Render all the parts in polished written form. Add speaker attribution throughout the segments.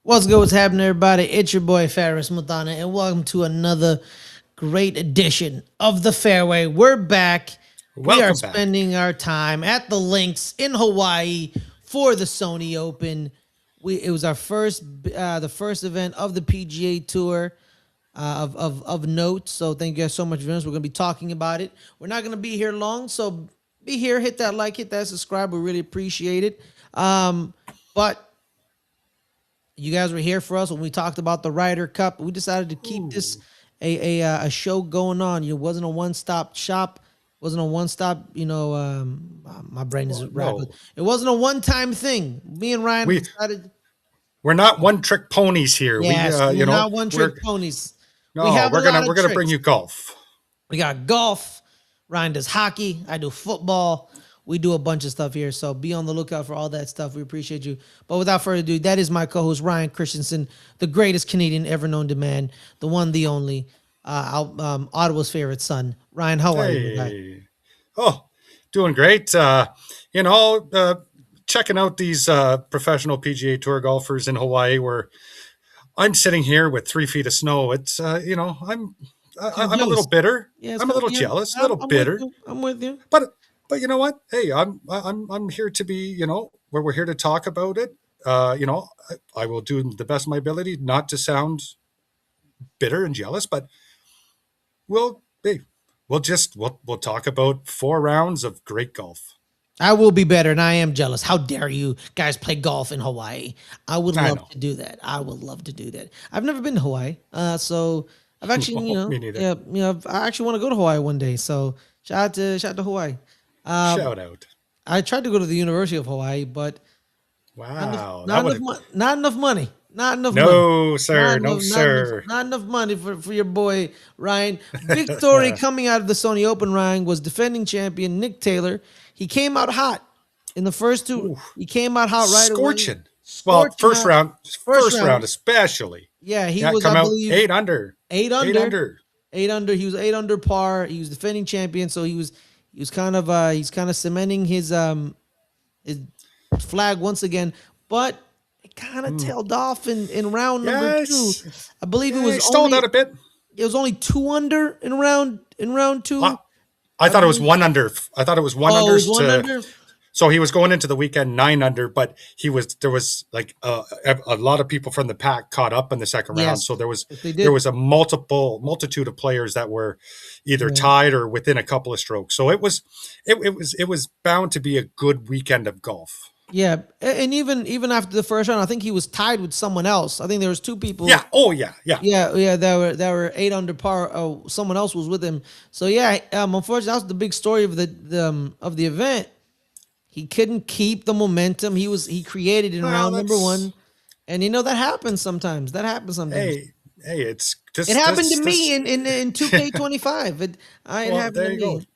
Speaker 1: What's good? What's happening, everybody? It's your boy FedEx Muthana, and welcome to another great edition of the Fairway. We're back. We are
Speaker 2: Welcome back.
Speaker 1: spending our time at the links in Hawaii for the Sony Open. It was our the first event of the PGA Tour of note. So thank you guys so much for this. We're gonna be talking about it. We're not gonna be here long, so be here, hit that like, hit that subscribe. We really appreciate it. But you guys were here for us when we talked about the Ryder Cup. We decided to keep this a show going on. It wasn't a one stop shop. Wasn't a one stop. My brain is rattling.
Speaker 2: No,
Speaker 1: It wasn't a one time thing. Me and Ryan
Speaker 2: we
Speaker 1: decided.
Speaker 2: we're not one trick ponies here.
Speaker 1: Yes, we're not one
Speaker 2: We're
Speaker 1: trick ponies. We
Speaker 2: no,
Speaker 1: have a lot
Speaker 2: we're
Speaker 1: of
Speaker 2: gonna bring
Speaker 1: tricks.
Speaker 2: you golf.
Speaker 1: We got golf. Ryan does hockey. I do football. We do a bunch of stuff here. So be on the lookout for all that stuff. We appreciate you. But without further ado, that is my co-host, Ryan Christensen, the greatest Canadian ever known to man, the one, the only, Ottawa's favorite son. Ryan, how are you, guy?
Speaker 2: Hey, oh, doing great. Checking out these professional PGA Tour golfers in Hawaii, where I'm sitting here with 3 feet of snow. It's
Speaker 1: You're
Speaker 2: I'm a little
Speaker 1: jealous.
Speaker 2: bitter.
Speaker 1: Yeah, it's
Speaker 2: I'm a
Speaker 1: kind of,
Speaker 2: little
Speaker 1: yeah,
Speaker 2: jealous, a little
Speaker 1: I'm with
Speaker 2: bitter.
Speaker 1: you. I'm with you.
Speaker 2: But you know what? Hey, I'm here to be, where we're here to talk about it. I will do the best of my ability not to sound bitter and jealous, but hey, we'll talk about 4 rounds of great golf.
Speaker 1: I will be better, and I am jealous. How dare you guys play golf in Hawaii? I would
Speaker 2: I
Speaker 1: love
Speaker 2: know.
Speaker 1: to do that. I would love to do that. I've never been to Hawaii, so I've actually,
Speaker 2: Me neither.
Speaker 1: yeah, I actually want to go to Hawaii one day. So shout out to Hawaii. Um,
Speaker 2: Shout out.
Speaker 1: I tried to go to the University of Hawaii, but
Speaker 2: Wow. That would have
Speaker 1: not enough money, not enough money.
Speaker 2: no, sir. No, sir.
Speaker 1: Not enough money for your boy Ryan. Big story coming out of the Sony Open. Ryan was defending champion Nick Taylor. He came out hot in the first two.
Speaker 2: Ooh,
Speaker 1: He came out hot right away.
Speaker 2: scorching. Well,
Speaker 1: Scorching hot. First
Speaker 2: first round
Speaker 1: round.
Speaker 2: especially.
Speaker 1: Yeah, he
Speaker 2: Yeah,
Speaker 1: was,
Speaker 2: come
Speaker 1: I
Speaker 2: out
Speaker 1: believe,
Speaker 2: eight under.
Speaker 1: eight
Speaker 2: Eight
Speaker 1: under.
Speaker 2: under.
Speaker 1: 8 under. He was 8 under par. He was defending champion, so he was kind of he's kind of cementing his flag once again. But it kind of tailed off in round number two.
Speaker 2: Yes.
Speaker 1: I believe
Speaker 2: Yeah, he stalled out a bit.
Speaker 1: it was only 2 under in round two.
Speaker 2: I, I
Speaker 1: I
Speaker 2: thought it was
Speaker 1: believe.
Speaker 2: 1 under. I thought it was one
Speaker 1: Oh, it
Speaker 2: under
Speaker 1: was one
Speaker 2: to
Speaker 1: under.
Speaker 2: so he was going into the weekend 9 under, but there was like a lot of people from the pack caught up in the second round.
Speaker 1: Yes,
Speaker 2: So
Speaker 1: yes, they
Speaker 2: there
Speaker 1: did.
Speaker 2: was a multitude of players that were either
Speaker 1: Yeah.
Speaker 2: tied or within a couple of strokes. So it was bound to be a good weekend of golf.
Speaker 1: Yeah, and even after the first round, I think he was tied with someone else. I think there was two people.
Speaker 2: Yeah. Oh yeah. Yeah.
Speaker 1: Yeah, that were 8 under par. Someone else was with him. So yeah, unfortunately, that was the big story of the event. He couldn't keep the momentum he created in
Speaker 2: Well,
Speaker 1: round number
Speaker 2: that's
Speaker 1: one, and that happens sometimes. That happens sometimes.
Speaker 2: hey. It's
Speaker 1: It happened to
Speaker 2: this.
Speaker 1: me in 2K25. It
Speaker 2: Well,
Speaker 1: happened
Speaker 2: there
Speaker 1: to
Speaker 2: you go.
Speaker 1: me.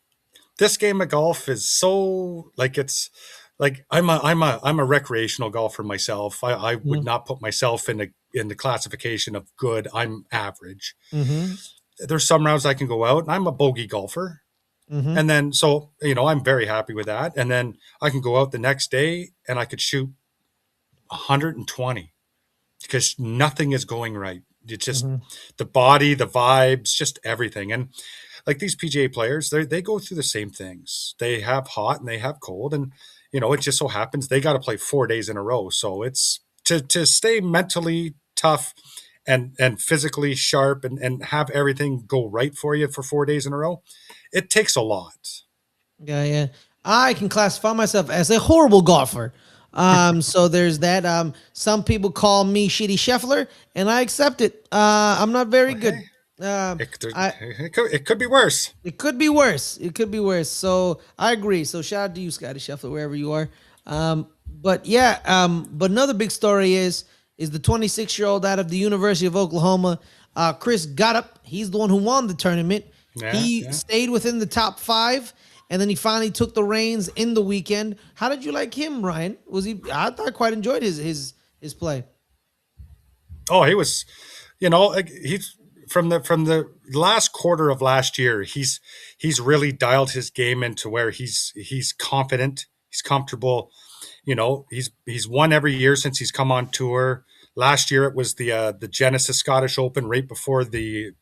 Speaker 2: This game of golf is so like it's like I'm a recreational golfer myself. I would not put myself in the classification of good. I'm average.
Speaker 1: Mm-hmm.
Speaker 2: There's some rounds I can go out, and I'm a bogey golfer.
Speaker 1: Mm-hmm.
Speaker 2: And then so I'm very happy with that. And then I can go out the next day and I could shoot 120 because nothing is going right. It's just
Speaker 1: Mm-hmm.
Speaker 2: the body, the vibes, just everything. And like these PGA players, they go through the same things. They have hot and they have cold, and it just so happens they got to play 4 days in a row. So it's to stay mentally tough and physically sharp and have everything go right for you for 4 days in a row. It takes a lot.
Speaker 1: Yeah, yeah. I can classify myself as a horrible golfer. So there's that. Some people call me Shitty Scheffler, and I accept it. I'm not very good.
Speaker 2: Hey,
Speaker 1: Um, I
Speaker 2: it could be worse.
Speaker 1: It could be worse. It could be worse. So I agree. So shout out to you, Scotty Scheffler, wherever you are. But yeah. But another big story is the 26-year-old out of the University of Oklahoma, Chris Goddard. He's the one who won the tournament.
Speaker 2: Yeah,
Speaker 1: He
Speaker 2: yeah.
Speaker 1: stayed within the top five, and then he finally took the reins in the weekend. How did you like him, Ryan? Was he? I thought I quite enjoyed his play.
Speaker 2: Oh, he was, like he's from the last quarter of last year. He's really dialed his game into where he's confident, he's comfortable. He's won every year since he's come on tour. Last year it was the Genesis Scottish Open right before the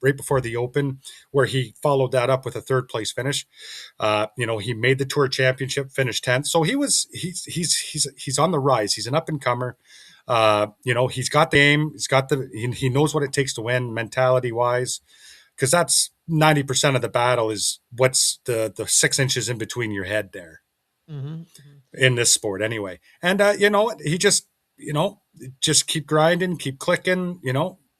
Speaker 2: Open, where he followed that up with a third place finish. He made the Tour Championship, finished 10th. So he's on the rise. He's an up and comer. He's got the game. He knows what it takes to win mentality wise, because that's 90% of the battle is what's the 6 inches in between your head there
Speaker 1: Mm-hmm.
Speaker 2: in this sport anyway. And he just keep grinding, keep clicking.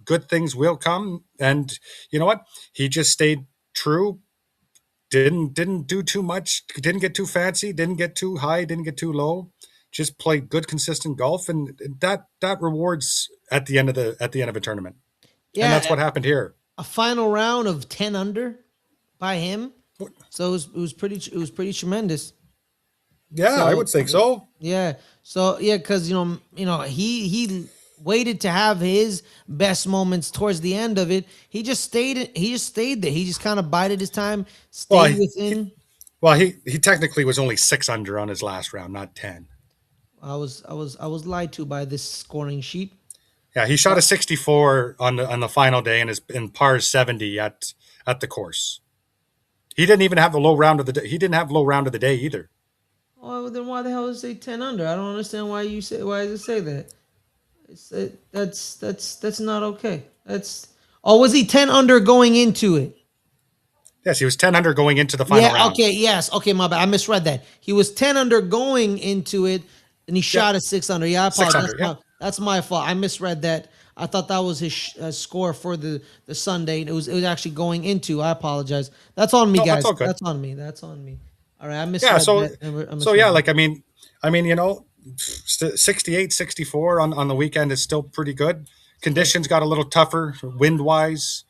Speaker 2: Good things will come. And you know what? He just stayed true. Didn't do too much. Didn't get too fancy. Didn't get too high. Didn't get too low. Just played good, consistent golf, and that rewards at the end of a tournament. And that's
Speaker 1: Yeah,
Speaker 2: what happened here.
Speaker 1: a final round of 10 under by him. So it was pretty tremendous.
Speaker 2: Yeah, I
Speaker 1: So
Speaker 2: would think so.
Speaker 1: yeah, so yeah, because he waited to have his best moments towards the end of it. He just stayed there. He just kind of bided his time,
Speaker 2: Well,
Speaker 1: stayed within.
Speaker 2: he technically was only 6 under on his last round, not 10.
Speaker 1: I was lied to by this scoring sheet.
Speaker 2: Yeah, he shot a 64 on the final day and is in par 70 at the course. He didn't even have the low round of the day. He didn't have low round of the day either.
Speaker 1: Oh, well, then why the hell does it say 10 under? I don't understand why does it say that? That's not okay. Was he 10 under going into it?
Speaker 2: Yes, he was 10 under going into the final
Speaker 1: Yeah,
Speaker 2: round.
Speaker 1: okay, yes. Okay, my bad. I misread that. He was 10 under going into it and he
Speaker 2: Yep,
Speaker 1: shot a 6 under. Yeah, I
Speaker 2: six
Speaker 1: apologize.
Speaker 2: under. Yep.
Speaker 1: That's my fault. I misread that. I thought that was his score for the Sunday, and it was actually going into. I apologize. That's on me,
Speaker 2: No, that's
Speaker 1: guys.
Speaker 2: all good.
Speaker 1: That's on me. That's on me. All right, I
Speaker 2: Yeah,
Speaker 1: misread
Speaker 2: so
Speaker 1: that. I
Speaker 2: so yeah,
Speaker 1: misread that.
Speaker 2: like I mean, 68, 64 on the weekend is still pretty good. Conditions got a little tougher wind wise.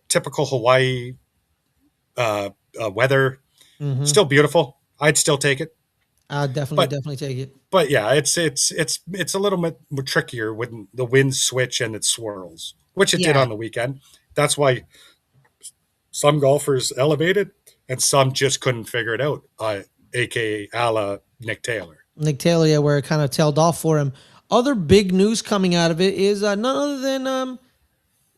Speaker 2: Typical Hawaii weather.
Speaker 1: Mm-hmm.
Speaker 2: Still beautiful. I'd still take it.
Speaker 1: I'll definitely,
Speaker 2: But
Speaker 1: definitely take it.
Speaker 2: but yeah, it's a little bit more trickier when the winds switch and it swirls, which it did
Speaker 1: Yeah,
Speaker 2: on the weekend. That's why some golfers elevated and some just couldn't figure it out. AKA a la Nick Taylor.
Speaker 1: Nick Taylor, yeah, where it kind of tailed off for him. Other big news coming out of it is none other than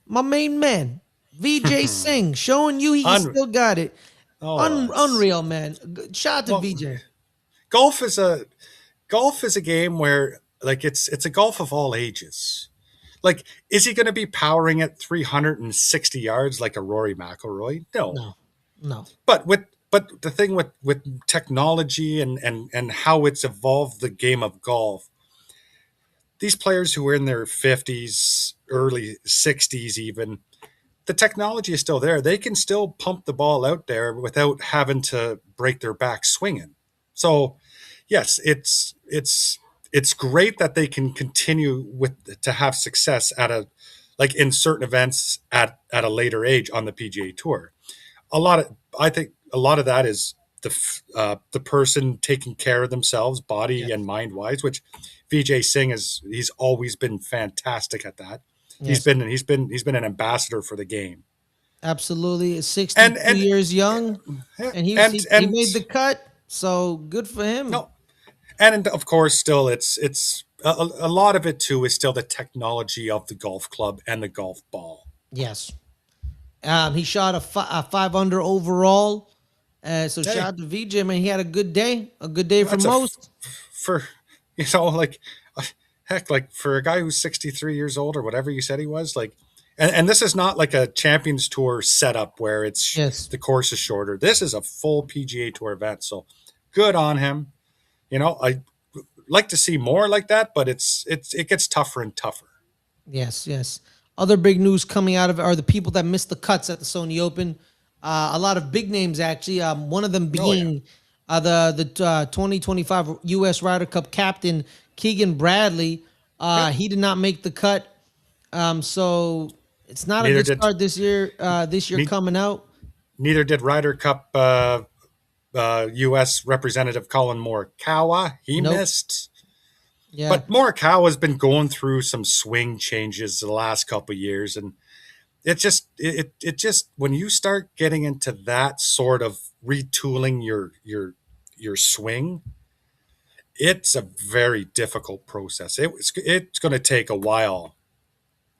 Speaker 1: my main man, VJ Singh, showing you he
Speaker 2: Un-
Speaker 1: still got it.
Speaker 2: oh,
Speaker 1: Unreal, man. Shout out to
Speaker 2: well,
Speaker 1: VJ.
Speaker 2: golf is a game where like it's a golf of all ages. Like, is he going to be powering at 360 yards like a Rory McIlroy? No.
Speaker 1: No, no.
Speaker 2: But the thing with technology and how it's evolved the game of golf, these players who are in their 50s, early 60s even, the technology is still there. They can still pump the ball out there without having to break their back swinging. So, yes, it's great that they can continue to have success at a like in certain events at a later age on the PGA Tour. I think a lot of that is the person taking care of themselves, body and
Speaker 1: Yes,
Speaker 2: mind wise, which VJ Singh he's always been fantastic at that. He's
Speaker 1: yes,
Speaker 2: been he's been an ambassador for the game.
Speaker 1: absolutely.
Speaker 2: And
Speaker 1: 62
Speaker 2: and
Speaker 1: years young, and he
Speaker 2: and
Speaker 1: made the cut. So good for him.
Speaker 2: no, and of course still it's a lot of it too is still the technology of the golf club and the golf ball.
Speaker 1: Yes. He shot a 5 under overall. So shout
Speaker 2: Hey,
Speaker 1: out to VJ, man. He had a good day for
Speaker 2: that's
Speaker 1: most.
Speaker 2: for like heck, like for a guy who's 63 years old or whatever you said he was, like, and this is not like a Champions Tour setup where
Speaker 1: Yes.
Speaker 2: the course is shorter. This is a full PGA Tour event, so good on him. I like to see more like that, but it gets tougher and tougher.
Speaker 1: Yes, yes. Other big news coming out of it are the people that missed the cuts at the Sony Open. A lot of big names actually. One of them
Speaker 2: Oh yeah,
Speaker 1: being the 2025 U.S. Ryder Cup captain Keegan Bradley.
Speaker 2: yep.
Speaker 1: He did not make the cut, so it's not a
Speaker 2: Neither
Speaker 1: good
Speaker 2: did
Speaker 1: start this year. This year
Speaker 2: ne-
Speaker 1: coming out.
Speaker 2: neither did Ryder Cup U.S. Representative Colin Morikawa. He
Speaker 1: Nope.
Speaker 2: missed.
Speaker 1: Yeah.
Speaker 2: But Morikawa has been going through some swing changes the last couple of years, and it just when you start getting into that sort of retooling your swing, it's a very difficult process. It's going to take a while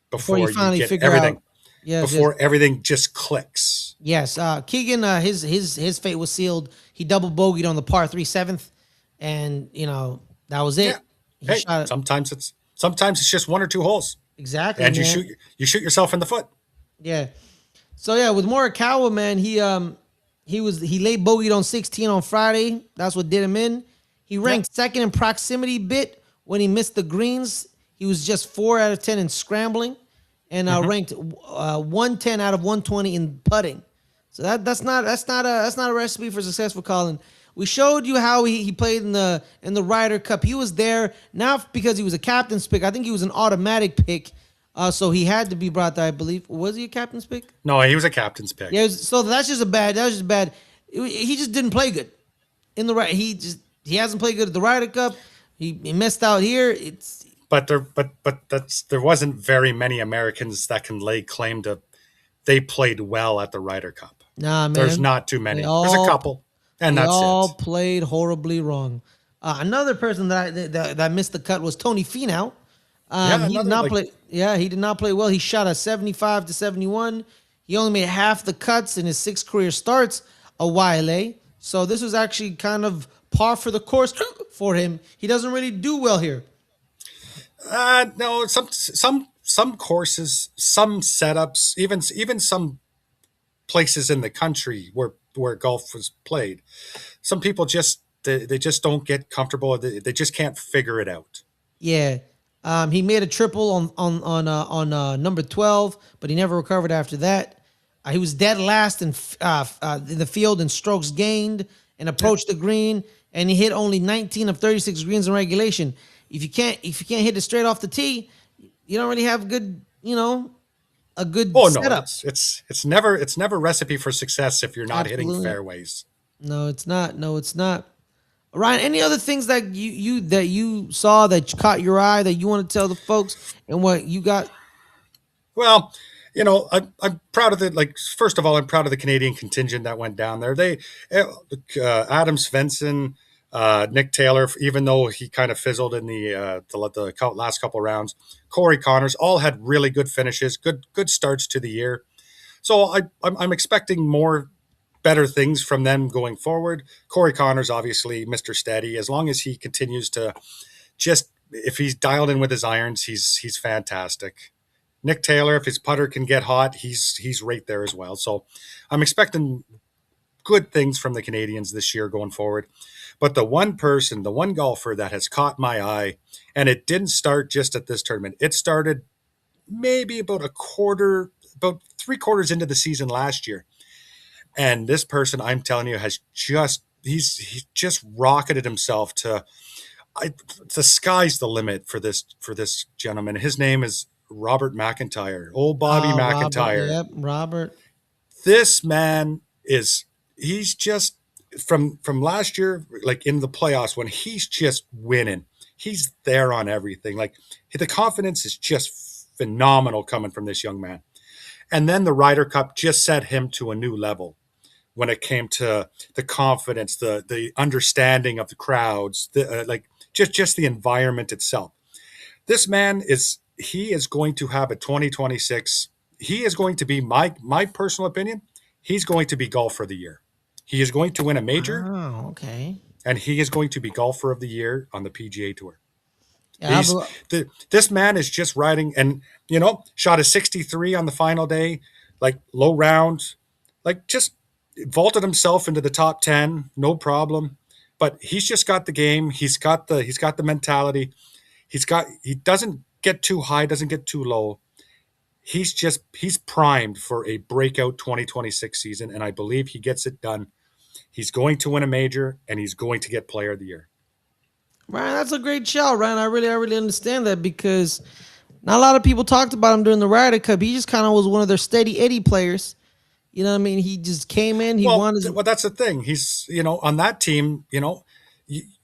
Speaker 1: before you
Speaker 2: before you
Speaker 1: finally
Speaker 2: get
Speaker 1: figure out.
Speaker 2: everything,
Speaker 1: Yes, yes,
Speaker 2: before everything just clicks.
Speaker 1: yes. Keegan, his fate was sealed. He double bogeyed on the par three seventh, and that was
Speaker 2: Yeah.
Speaker 1: it. He
Speaker 2: Hey,
Speaker 1: shot it
Speaker 2: sometimes it's just one or two holes,
Speaker 1: exactly,
Speaker 2: and
Speaker 1: man.
Speaker 2: you shoot yourself in the foot.
Speaker 1: Yeah. So yeah, with Morikawa, man, he laid bogeyed on 16 on Friday. That's what did him in. He
Speaker 2: Yeah.
Speaker 1: ranked second in proximity bit when he missed the greens. He was just 4 out of 10 in scrambling, and
Speaker 2: Hmm.
Speaker 1: ranked 110 out of 120 in putting. So that's not a recipe for success for Colin. We showed you how he played in the Ryder Cup. He was there not because he was a captain's pick. I think he was an automatic pick. So he had to be brought there, I believe. Was he a captain's pick?
Speaker 2: No, he was a captain's pick.
Speaker 1: Yeah. So that's just a bad. That was just bad. He just didn't play good in the right. He hasn't played good at the Ryder Cup. He missed out here. It's
Speaker 2: There wasn't very many Americans that can lay claim to they played well at the Ryder Cup.
Speaker 1: nah,
Speaker 2: There's
Speaker 1: man.
Speaker 2: not too
Speaker 1: They
Speaker 2: many. There's a
Speaker 1: all
Speaker 2: couple, and
Speaker 1: they
Speaker 2: that's
Speaker 1: all
Speaker 2: it.
Speaker 1: played horribly wrong. Another person that missed the cut was Tony Finau.
Speaker 2: Yeah,
Speaker 1: He did
Speaker 2: another
Speaker 1: not
Speaker 2: like
Speaker 1: play. Yeah, he did not play well. He shot a 75 to 71. He only made half the cuts in his 6 career starts a while. So this was actually kind of par for the course for him. He doesn't really do well here.
Speaker 2: no, some courses, some setups, even some places in the country where golf was played. Some people they just don't get comfortable. They just can't figure it out.
Speaker 1: Yeah. He made a triple on number 12, but he never recovered after that. He was dead last in the field in strokes gained and
Speaker 2: Yeah.
Speaker 1: approached the green, and he hit only 19 of 36 greens in regulation. If you can't hit it straight off the tee, you don't really have a good
Speaker 2: Oh no,
Speaker 1: setup.
Speaker 2: it's never recipe for success if you're not hitting
Speaker 1: Absolutely not.
Speaker 2: fairways.
Speaker 1: No, it's not. No, it's not. Ryan, any other things that you saw that caught your eye that you want to tell the folks and what you got?
Speaker 2: Well, I'm proud of the like. First of all, I'm proud of the Canadian contingent that went down there. Adam Svensson, Nick Taylor, even though he kind of fizzled in the last couple rounds, Corey Connors, all had really good finishes, good starts to the year. So I'm expecting more better things from them going forward. Corey Connors, obviously, Mr. Steady. As long as he continues to just if he's dialed in with his irons, he's fantastic. Nick Taylor, if his putter can get hot, he's right there as well. So I'm expecting good things from the Canadians this year going forward. But the one golfer that has caught my eye, and it didn't start just at this tournament. It started maybe about 3 quarters into the season last year. And this person, I'm telling you, he's just rocketed himself to the sky's the limit for this gentleman. His name is Robert McIntyre, old Bobby
Speaker 1: Robert.
Speaker 2: McIntyre.
Speaker 1: Yep, Robert.
Speaker 2: This man he's just from last year, like in the playoffs when he's just winning. He's there on everything. Like the confidence is just phenomenal coming from this young man. And then the Ryder Cup just set him to a new level when it came to the confidence, the understanding of the crowds, like just the environment itself. This man he is going to have a 2026. He is going to be my personal opinion. He's going to be golfer of the year. He is going to win a major,
Speaker 1: Wow. Okay.
Speaker 2: and he is going to be golfer of the year on the PGA Tour.
Speaker 1: Yeah.
Speaker 2: He's this man is just riding, and shot a 63 on the final day, like low round, like just vaulted himself into the top 10, no problem. But he's just got the game. He's got the mentality. He doesn't get too high, doesn't get too low. He's primed for a breakout 2026 season, and I believe he gets it done. He's going to win a major, and he's going to get Player of the Year.
Speaker 1: Ryan, that's a great shout, Ryan. I really understand that because not a lot of people talked about him during the Ryder Cup. He just kind of was one of their steady Eddie players. You know what I mean? He just came in. He won his.
Speaker 2: Well, that's the thing. He's on that team.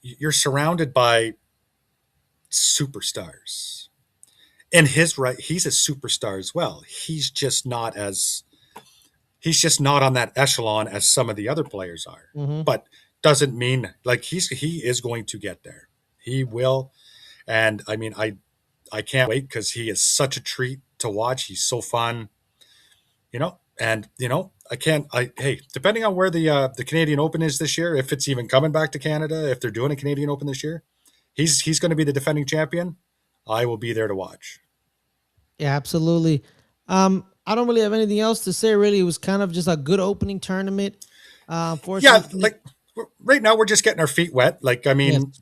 Speaker 2: You're surrounded by superstars. And he's a superstar as well. He's just not on that echelon as some of the other players are.
Speaker 1: Mhm.
Speaker 2: But doesn't mean like he is going to get there. He will. And I mean, I can't wait because he is such a treat to watch. He's so fun, and I can't. Hey, depending on where the Canadian Open is this year, if it's even coming back to Canada, if they're doing a Canadian Open this year, he's going to be the defending champion. I will be there to watch.
Speaker 1: Yeah, absolutely. I don't really have anything else to say. Really, it was kind of just a good opening tournament.
Speaker 2: Yeah,
Speaker 1: Fortunately,
Speaker 2: like right now we're just getting our feet wet. Like I
Speaker 1: yes.
Speaker 2: mean,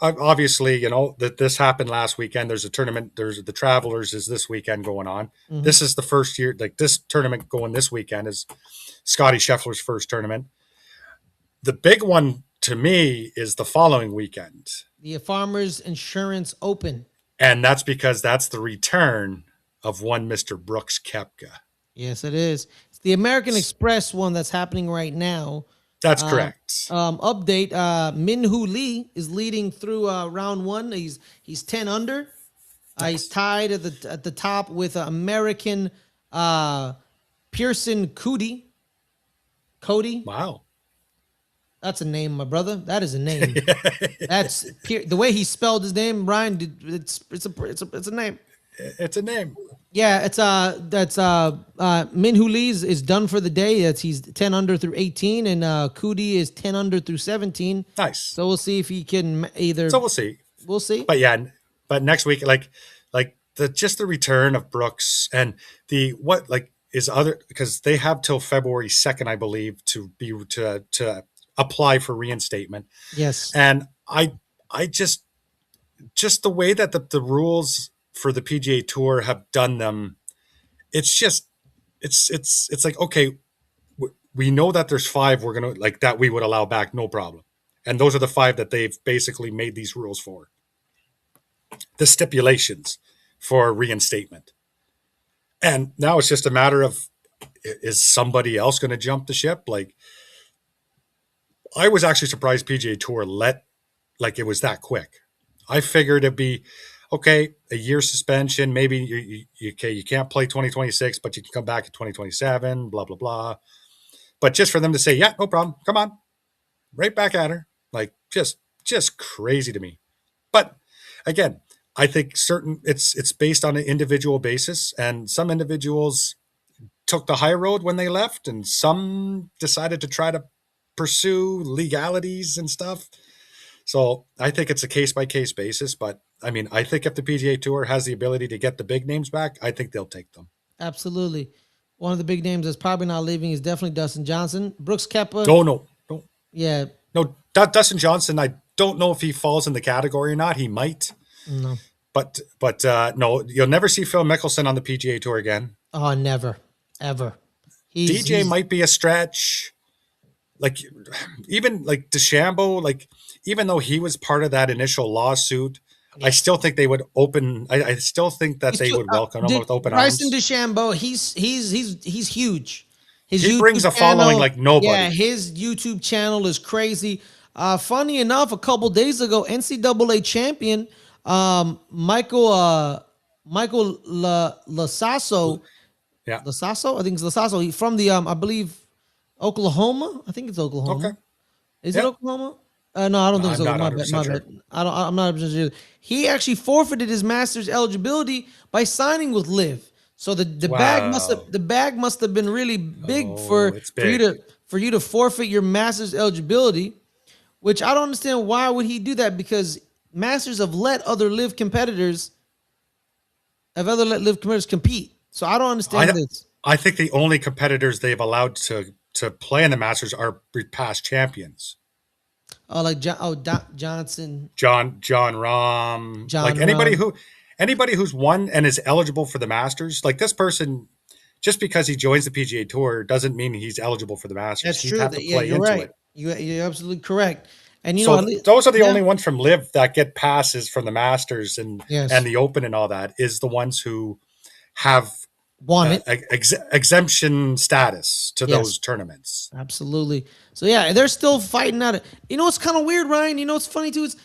Speaker 2: obviously, that this happened last weekend. There's a tournament. There's the Travelers is this weekend going on.
Speaker 1: Hmm.
Speaker 2: This is the first year. Like this tournament going this weekend is Scotty Scheffler's first tournament. The big one to me is the following weekend,
Speaker 1: The Farmers Insurance Open.
Speaker 2: and that's because that's the return of one Mr. Brooks Koepka.
Speaker 1: Yes, it is. It's the American Express one that's happening right now.
Speaker 2: That's
Speaker 1: Um,
Speaker 2: correct.
Speaker 1: Update: Min Hoo Lee is leading through round one. He's 10 under. He's
Speaker 2: Nice.
Speaker 1: tied at the top with American uh, Pearson Cody. Cody,
Speaker 2: Wow.
Speaker 1: that's a name, my brother. That is a name. That's the way he spelled his name, Brian. It's a name.
Speaker 2: It's a name.
Speaker 1: Yeah, it's that's Min Hoo Lee is done for the day. He's 10 under through 18, and Cudi is 10 under through 17.
Speaker 2: Nice.
Speaker 1: So we'll see if he can either.
Speaker 2: So we'll see.
Speaker 1: We'll see.
Speaker 2: But yeah, but next week, like the return of Brooks and the what like is other because they have till February 2nd, I believe, to apply for reinstatement.
Speaker 1: Yes,
Speaker 2: And I just the way that the rules for the PGA Tour have done them, it's just it's like okay, we know that there's five we're gonna like that we would allow back, no problem, and those are the five that they've basically made these rules for the stipulations for reinstatement, and now it's just a matter of is somebody else going to jump the ship? Like I was actually surprised PGA Tour let like it was that quick. I figured it'd be okay, a year suspension. Maybe you can't play 2026, but you can come back in 2027. Blah blah blah. But just for them to say, yeah, no problem, come on, right back at her, like just crazy to me. But again, I think it's based on an individual basis, and some individuals took the high road when they left, and some decided to try to pursue legalities and stuff. So I think it's a case by case basis, but I mean, I think if the PGA Tour has the ability to get the big names back, I think they'll take them.
Speaker 1: absolutely. One of the big names that's probably not leaving is definitely Dustin Johnson. Brooks Koepka.
Speaker 2: Oh no, no,
Speaker 1: Yeah,
Speaker 2: no. Dustin Johnson, I don't know if he falls in the category or not. He might,
Speaker 1: no.
Speaker 2: but no, you'll never see Phil Mickelson on the PGA Tour again.
Speaker 1: Oh, never, ever.
Speaker 2: DJ might be a stretch. Like even like DeChambeau, like even though he was part of that initial lawsuit, I
Speaker 1: yes.
Speaker 2: still think they would open. I still think that they would welcome him with open
Speaker 1: Bryson
Speaker 2: arms.
Speaker 1: DeChambeau, he's huge. His
Speaker 2: He
Speaker 1: YouTube
Speaker 2: brings a following like nobody.
Speaker 1: Yeah, his YouTube channel is crazy. Funny enough, a couple days ago, NCAA champion Michael Lasasso,
Speaker 2: Yeah.
Speaker 1: Lasasso, I think it's Lasasso. He from the I believe Oklahoma. I think it's Oklahoma.
Speaker 2: Okay.
Speaker 1: Is it
Speaker 2: Yeah.
Speaker 1: Oklahoma? No, I don't think
Speaker 2: I'm
Speaker 1: so.
Speaker 2: not
Speaker 1: My
Speaker 2: 100%
Speaker 1: bad. My
Speaker 2: sure.
Speaker 1: bad. I'm not 100% sure. He actually forfeited his Masters eligibility by signing with Live. So the
Speaker 2: Wow.
Speaker 1: bag must have been really big
Speaker 2: Oh, it's big.
Speaker 1: for you to forfeit your Masters eligibility, which I don't understand. Why would he do that? Because Masters have let other Live competitors compete. So I don't understand
Speaker 2: I
Speaker 1: this.
Speaker 2: I think the only competitors they've allowed to play in the Masters are past champions.
Speaker 1: Oh, like Johnson,
Speaker 2: John Rahm, like
Speaker 1: John Rom.
Speaker 2: anybody who's won and is eligible for the Masters. Like this person, just because he joins the PGA Tour doesn't mean he's eligible for the Masters.
Speaker 1: That's
Speaker 2: He'd
Speaker 1: true.
Speaker 2: have to
Speaker 1: Yeah,
Speaker 2: play
Speaker 1: you're
Speaker 2: into
Speaker 1: right.
Speaker 2: it.
Speaker 1: You're absolutely correct. And you know,
Speaker 2: So
Speaker 1: at least,
Speaker 2: those are the
Speaker 1: yeah,
Speaker 2: only ones from Live that get passes from the Masters and
Speaker 1: yes,
Speaker 2: the Open and all that is the ones who have
Speaker 1: won it.
Speaker 2: exemption status to
Speaker 1: Yes,
Speaker 2: those tournaments.
Speaker 1: absolutely. So yeah, they're still fighting at it. You know what's kind of weird, Ryan? You know what's funny too is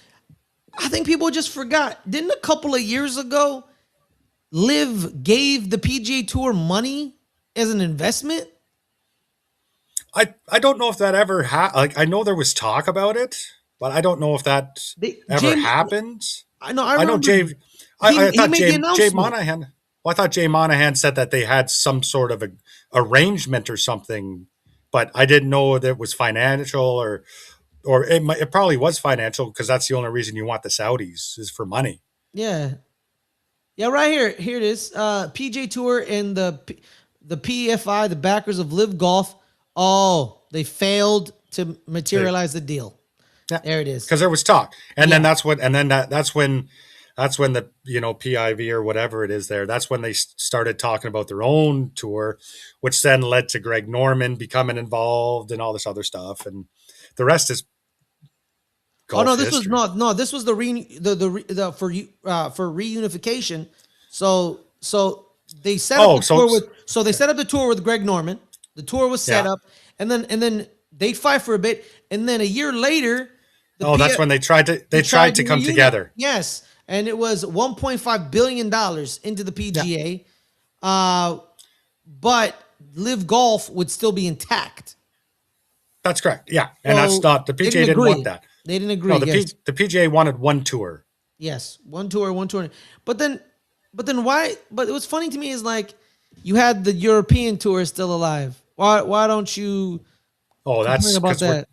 Speaker 1: I think people just forgot. Didn't a couple of years ago, Liv gave the PGA Tour money as an investment?
Speaker 2: I don't know if that ever like I know there was talk about it. but I don't know if that ever
Speaker 1: Jay,
Speaker 2: happened.
Speaker 1: I know. I
Speaker 2: I know
Speaker 1: remember
Speaker 2: Jay. I
Speaker 1: he
Speaker 2: thought
Speaker 1: made the
Speaker 2: Jay
Speaker 1: announcement.
Speaker 2: Monahan. Well, I thought Jay Monahan said that they had some sort of a arrangement or something, but I didn't know that it was financial or it probably was financial because that's the only reason you want the Saudis is for money.
Speaker 1: Yeah, yeah. Right here, here it is. PJ Tour and the PFI, the backers of Live Golf. Oh, they failed to
Speaker 2: They,
Speaker 1: materialize the deal.
Speaker 2: yeah,
Speaker 1: There it is.
Speaker 2: because there was talk, and then
Speaker 1: Yeah.
Speaker 2: that's when the PIV or whatever it is there. That's when they started talking about their own tour, which then led to Greg Norman becoming involved and all this other stuff, and the rest is
Speaker 1: Oh no,
Speaker 2: golf
Speaker 1: this was
Speaker 2: history.
Speaker 1: no. This was the for reunification. So they set up
Speaker 2: Oh,
Speaker 1: the tour with so they set up the tour with Greg Norman. The tour was set
Speaker 2: yeah.
Speaker 1: up, and then they fight for a bit, and then a year later, the
Speaker 2: Oh,
Speaker 1: P
Speaker 2: that's when
Speaker 1: they
Speaker 2: they
Speaker 1: tried
Speaker 2: tried
Speaker 1: to
Speaker 2: to come
Speaker 1: reunite.
Speaker 2: together.
Speaker 1: Yes, and it was $1.5 billion into the
Speaker 2: Yeah,
Speaker 1: PGA, but Live Golf would still be intact.
Speaker 2: that's correct. Yeah, and that's
Speaker 1: So
Speaker 2: not the
Speaker 1: they
Speaker 2: PGA
Speaker 1: didn't
Speaker 2: didn't want
Speaker 1: agree.
Speaker 2: that.
Speaker 1: They didn't agree.
Speaker 2: No,
Speaker 1: Yes.
Speaker 2: the PGA wanted one tour.
Speaker 1: Yes, one tour, one tour. But then, why? But it was funny to me is like you had the European tour still alive. Why don't you
Speaker 2: Oh,
Speaker 1: complain
Speaker 2: that's
Speaker 1: about
Speaker 2: because we're
Speaker 1: that?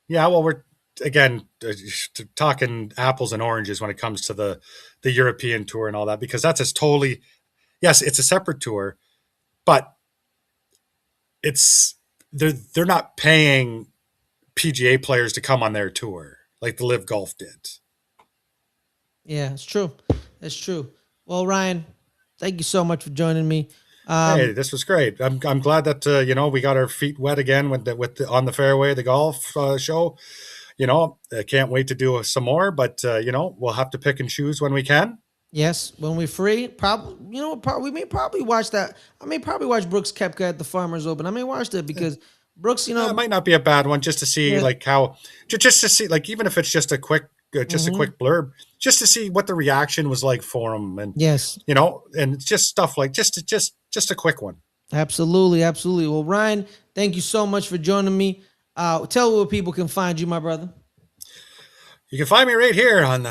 Speaker 2: yeah. Well, we're again talking apples and oranges when it comes to the European tour and all that because that's a totally yes, it's a separate tour, but it's they're not paying PGA players to come on their tour like the Live Golf did.
Speaker 1: Yeah, it's true. It's true. Well, Ryan, thank you so much for joining me.
Speaker 2: Hey,
Speaker 1: Um,
Speaker 2: this was great. I'm glad that we got our feet wet again on the fairway the golf show. I can't wait to do some more, but we'll have to pick and choose when we can.
Speaker 1: yes, when we're free, probably we may probably watch that. I may probably watch Brooks Koepka at the Farmers Open. I may watch that because Brooks,
Speaker 2: It might not be a bad one just to see
Speaker 1: yeah,
Speaker 2: like how just to see like even if it's just a
Speaker 1: hmm
Speaker 2: quick blurb, just to see what the reaction was like for him, and
Speaker 1: yes,
Speaker 2: and it's just stuff like just a quick one.
Speaker 1: absolutely, absolutely. Well, Ryan, thank you so much for joining me. Tell where people can find you, my brother.
Speaker 2: You can find me right here on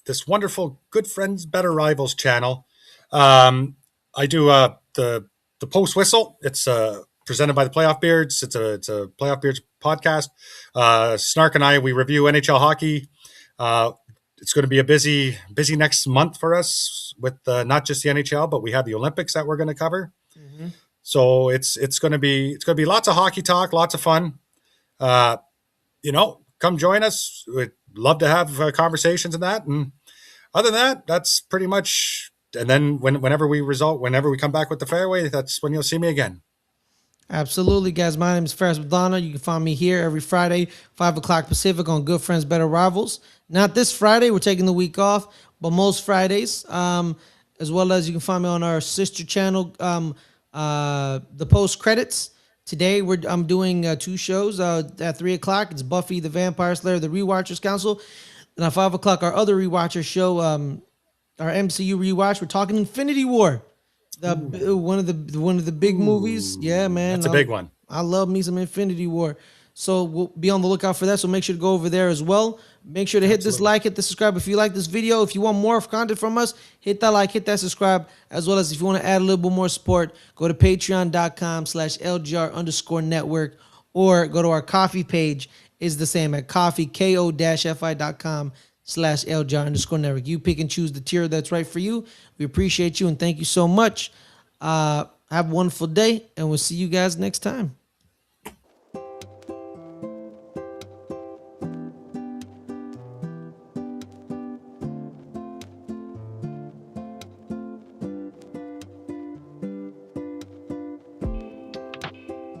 Speaker 2: this wonderful Good Friends Better Rivals channel. Um, I do the post whistle. It's presented by the Playoff Beards. It's a Playoff Beards podcast. Snark and I we review NHL hockey. Uh, it's going to be a busy next month for us with not just the NHL, but we have the Olympics that we're going to cover.
Speaker 1: Hmm.
Speaker 2: So it's going to be lots of hockey talk, lots of fun. Uh, come join us. We'd love to have conversations and that. And other than that, that's pretty much. And then whenever we come back with the fairway, that's when you'll see me again.
Speaker 1: Absolutely, guys. My name is Ferris Muthana. You can find me here every Friday, 5 o'clock Pacific on Good Friends, Better Rivals. Not this Friday. We're taking the week off, but most Fridays. As well as you can find me on our sister channel, the Post Credits. Today, I'm doing two shows at 3 o'clock. It's Buffy the Vampire Slayer, the Rewatchers Council. And at 5 o'clock, our other Rewatcher show, our MCU Rewatch. We're talking Infinity War. The one of the big movies. Yeah,
Speaker 2: Ooh,
Speaker 1: man.
Speaker 2: that's a big one.
Speaker 1: I love me some Infinity War. So we'll be on the lookout for that. So make sure to go over there as well. Make sure to hit this
Speaker 2: Absolutely.
Speaker 1: like, hit the subscribe. If you like this video, if you want more content from us, hit that like, hit that subscribe. As well as if you want to add a little bit more support, go to patreon.com/LGR_network or go to our coffee page. Is the same at coffee, ko-fi.com/LGR_network. You pick and choose the tier that's right for you. We appreciate you and thank you so much. Have a wonderful day, and we'll see you guys next time.